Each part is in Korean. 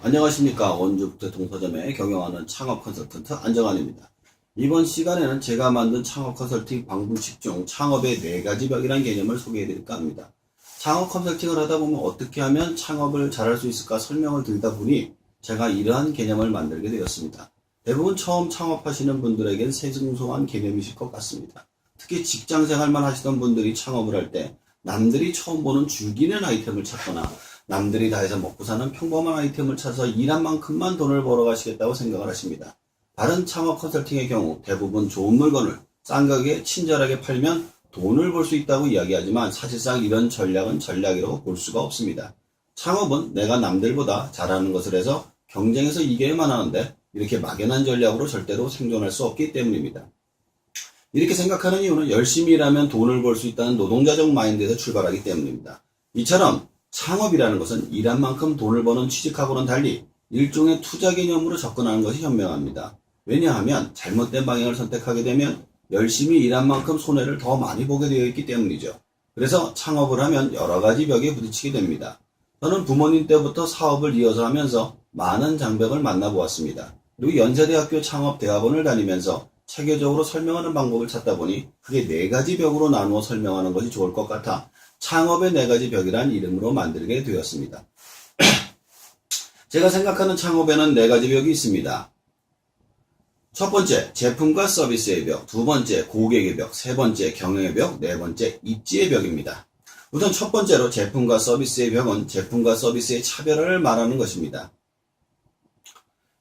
안녕하십니까. 원주부터 동서점에 경영하는 창업 컨설턴트 안정환입니다. 이번 시간에는 제가 만든 창업 컨설팅 방문식 중 창업의 4가지 벽이라는 개념을 소개해드릴까 합니다. 창업 컨설팅을 하다 보면 어떻게 하면 창업을 잘할 수 있을까 설명을 드리다 보니 제가 이러한 개념을 만들게 되었습니다. 대부분 처음 창업하시는 분들에겐 생소한 개념이실 것 같습니다. 특히 직장생활만 하시던 분들이 창업을 할 때 남들이 처음 보는 죽이는 아이템을 찾거나 남들이 다 해서 먹고 사는 평범한 아이템을 찾아서 일한 만큼만 돈을 벌어 가시겠다고 생각을 하십니다. 다른 창업 컨설팅의 경우 대부분 좋은 물건을 싼 가격에 친절하게 팔면 돈을 벌 수 있다고 이야기하지만 사실상 이런 전략은 전략이라고 볼 수가 없습니다. 창업은 내가 남들보다 잘하는 것을 해서 경쟁에서 이겨야만 하는데 이렇게 막연한 전략으로 절대로 생존할 수 없기 때문입니다. 이렇게 생각하는 이유는 열심히 일하면 돈을 벌 수 있다는 노동자적 마인드에서 출발하기 때문입니다. 이처럼 창업이라는 것은 일한 만큼 돈을 버는 취직하고는 달리 일종의 투자 개념으로 접근하는 것이 현명합니다. 왜냐하면 잘못된 방향을 선택하게 되면 열심히 일한 만큼 손해를 더 많이 보게 되어 있기 때문이죠. 그래서 창업을 하면 여러 가지 벽에 부딪히게 됩니다. 저는 부모님 때부터 사업을 이어서 하면서 많은 장벽을 만나보았습니다. 그리고 연세대학교 창업대학원을 다니면서 체계적으로 설명하는 방법을 찾다 보니 그게 4가지 벽으로 나누어 설명하는 것이 좋을 것 같아 창업의 4가지 벽이란 이름으로 만들게 되었습니다. 제가 생각하는 창업에는 4가지 벽이 있습니다. 첫 번째, 제품과 서비스의 벽. 두 번째, 고객의 벽. 세 번째, 경영의 벽. 네 번째, 입지의 벽입니다. 우선 첫 번째로 제품과 서비스의 벽은 제품과 서비스의 차별화를 말하는 것입니다.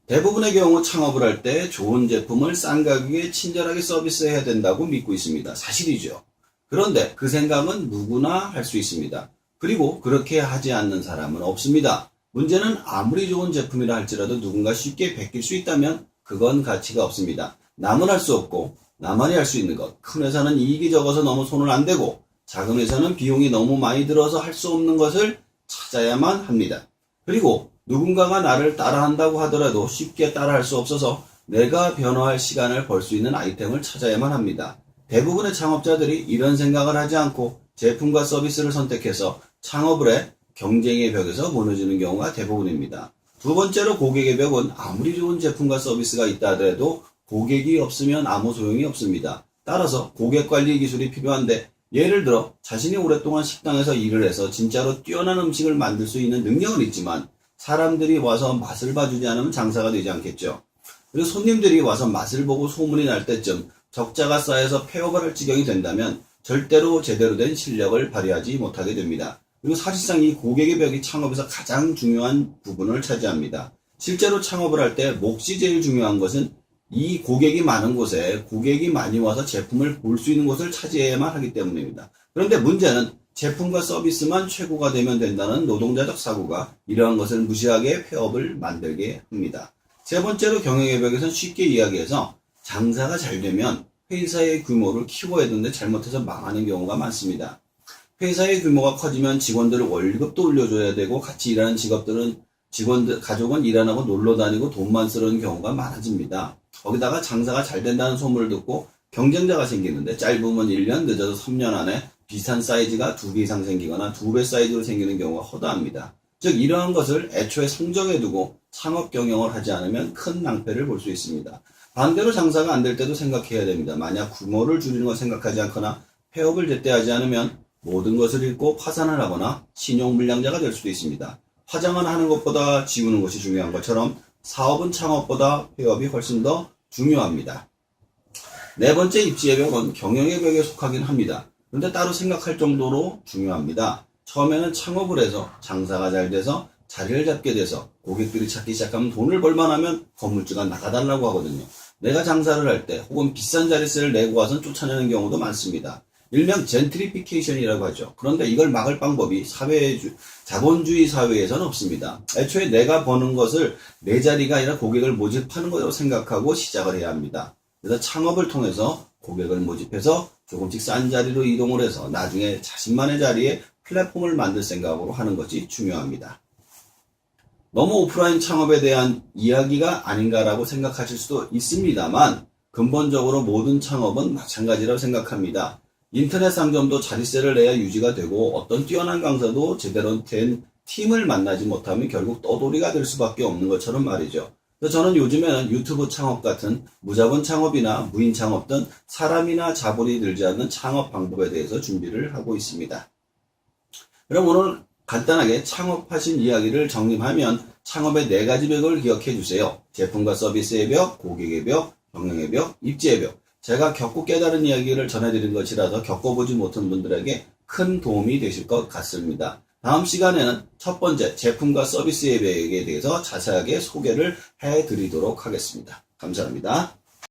대부분의 경우 창업을 할 때 좋은 제품을 싼 가격에 친절하게 서비스해야 된다고 믿고 있습니다. 사실이죠. 그런데 그 생각은 누구나 할 수 있습니다. 그리고 그렇게 하지 않는 사람은 없습니다. 문제는 아무리 좋은 제품이라 할지라도 누군가 쉽게 베낄 수 있다면 그건 가치가 없습니다. 남은 할 수 없고 나만이 할 수 있는 것. 큰 회사는 이익이 적어서 너무 손을 안 대고 작은 회사는 비용이 너무 많이 들어서 할 수 없는 것을 찾아야만 합니다. 그리고 누군가가 나를 따라한다고 하더라도 쉽게 따라할 수 없어서 내가 변화할 시간을 벌 수 있는 아이템을 찾아야만 합니다. 대부분의 창업자들이 이런 생각을 하지 않고 제품과 서비스를 선택해서 창업을 해 경쟁의 벽에서 무너지는 경우가 대부분입니다. 두 번째로 고객의 벽은 아무리 좋은 제품과 서비스가 있다 하더라도 고객이 없으면 아무 소용이 없습니다. 따라서 고객 관리 기술이 필요한데 예를 들어 자신이 오랫동안 식당에서 일을 해서 진짜로 뛰어난 음식을 만들 수 있는 능력은 있지만 사람들이 와서 맛을 봐주지 않으면 장사가 되지 않겠죠. 그리고 손님들이 와서 맛을 보고 소문이 날 때쯤 적자가 쌓여서 폐업을 할 지경이 된다면 절대로 제대로 된 실력을 발휘하지 못하게 됩니다. 그리고 사실상 이 고객의 벽이 창업에서 가장 중요한 부분을 차지합니다. 실제로 창업을 할 때 몫이 제일 중요한 것은 이 고객이 많은 곳에 고객이 많이 와서 제품을 볼 수 있는 곳을 차지해야만 하기 때문입니다. 그런데 문제는 제품과 서비스만 최고가 되면 된다는 노동자적 사고가 이러한 것을 무시하게 폐업을 만들게 합니다. 세 번째로 경영의 벽에서는 쉽게 이야기해서 장사가 잘 되면 회사의 규모를 키워야 되는데 잘못해서 망하는 경우가 많습니다. 회사의 규모가 커지면 직원들 월급도 올려줘야 되고 같이 일하는 가족은 일 안 하고 놀러 다니고 돈만 쓰는 경우가 많아집니다. 거기다가 장사가 잘 된다는 소문을 듣고 경쟁자가 생기는데 짧으면 1년, 늦어도 3년 안에 비슷한 사이즈가 2배 이상 생기거나 2배 사이즈로 생기는 경우가 허다합니다. 즉 이러한 것을 애초에 상정해 두고 창업 경영을 하지 않으면 큰 낭패를 볼 수 있습니다. 반대로 장사가 안 될 때도 생각해야 됩니다. 만약 규모를 줄이는 걸 생각하지 않거나 폐업을 제때 하지 않으면 모든 것을 잃고 파산을 하거나 신용불량자가 될 수도 있습니다. 화장을 하는 것보다 지우는 것이 중요한 것처럼 사업은 창업보다 폐업이 훨씬 더 중요합니다. 네 번째 입지의 벽은 경영의 벽에 속하긴 합니다. 그런데 따로 생각할 정도로 중요합니다. 처음에는 창업을 해서 장사가 잘 돼서 자리를 잡게 돼서 고객들이 찾기 시작하면 돈을 벌만 하면 건물주가 나가달라고 하거든요. 내가 장사를 할 때 혹은 비싼 자릿세를 내고 와서는 쫓아내는 경우도 많습니다. 일명 젠트리피케이션이라고 하죠. 그런데 이걸 막을 방법이 자본주의 사회에서는 없습니다. 애초에 내가 버는 것을 내 자리가 아니라 고객을 모집하는 것으로 생각하고 시작을 해야 합니다. 그래서 창업을 통해서 고객을 모집해서 조금씩 싼 자리로 이동을 해서 나중에 자신만의 자리에 플랫폼을 만들 생각으로 하는 것이 중요합니다. 너무 오프라인 창업에 대한 이야기가 아닌가라고 생각하실 수도 있습니다만 근본적으로 모든 창업은 마찬가지라고 생각합니다. 인터넷 상점도 자릿세를 내야 유지가 되고 어떤 뛰어난 강사도 제대로 된 팀을 만나지 못하면 결국 떠돌이가 될 수밖에 없는 것처럼 말이죠. 그래서 저는 요즘에는 유튜브 창업 같은 무자본 창업이나 무인 창업 등 사람이나 자본이 들지 않는 창업 방법에 대해서 준비를 하고 있습니다. 그럼 오늘 간단하게 창업하신 이야기를 정리하면 창업의 4가지 벽을 기억해 주세요. 제품과 서비스의 벽, 고객의 벽, 경영의 벽, 입지의 벽. 제가 겪고 깨달은 이야기를 전해드린 것이라서 겪어보지 못한 분들에게 큰 도움이 되실 것 같습니다. 다음 시간에는 첫 번째 제품과 서비스의 벽에 대해서 자세하게 소개를 해드리도록 하겠습니다. 감사합니다.